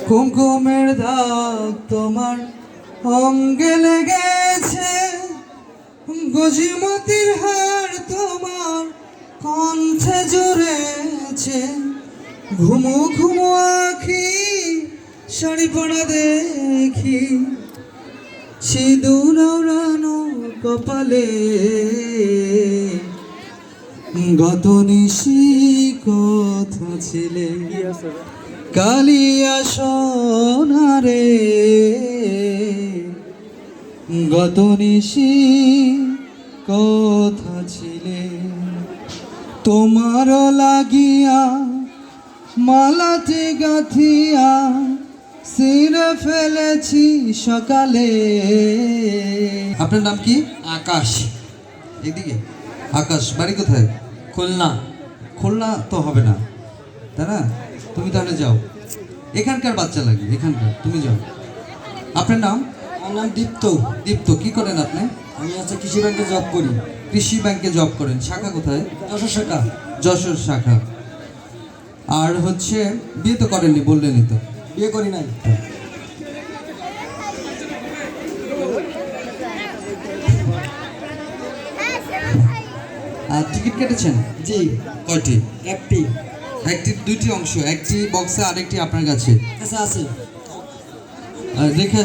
কুমকুমের দাগ তোমার অঙ্গে লেগেছে, গজিমতির হার তোমার কণ্ঠে জুড়েছে। ঘুমু ঘুমু আখি শাড়ি পরা দেখি, সিঁদুর ওড়ানো কপালে। গত নিশি কথা ছিলে কালিয়া সোনারে, গত নিশি কথা ছিলে। তোমার লাগিয়া মালাটি গাঁথিয়া সিরে ফেলেছি সকালে। আপনার নাম কি? আকাশ। এদিকে আকাশ, বাড়ি কোথায়? খুলনা। খুলনা তো হবে না, তাই না? তুমি তাহলে যাও, এখানকার বাচ্চা লাগে, এখানকার, তুমি যাও। আপনার নাম? আমার নাম দীপ্ত। দীপ্ত, কি করেন আপনি? আমি কৃষি ব্যাংকে জব করি। কৃষি ব্যাংকে জব করেন, শাখা কোথায়? যশোর শাখা। যশোর শাখা। আর হচ্ছে বিয়ে তো করেননি, বললেনই তো। বিয়ে করি নাই। আর টিকিট কেটেছেন? জি। কয়টি? একটি। একটি, দুইটি অংশ, একটি বক্সে আরেকটি আপনার কাছে আচ্ছা আছে। রেখে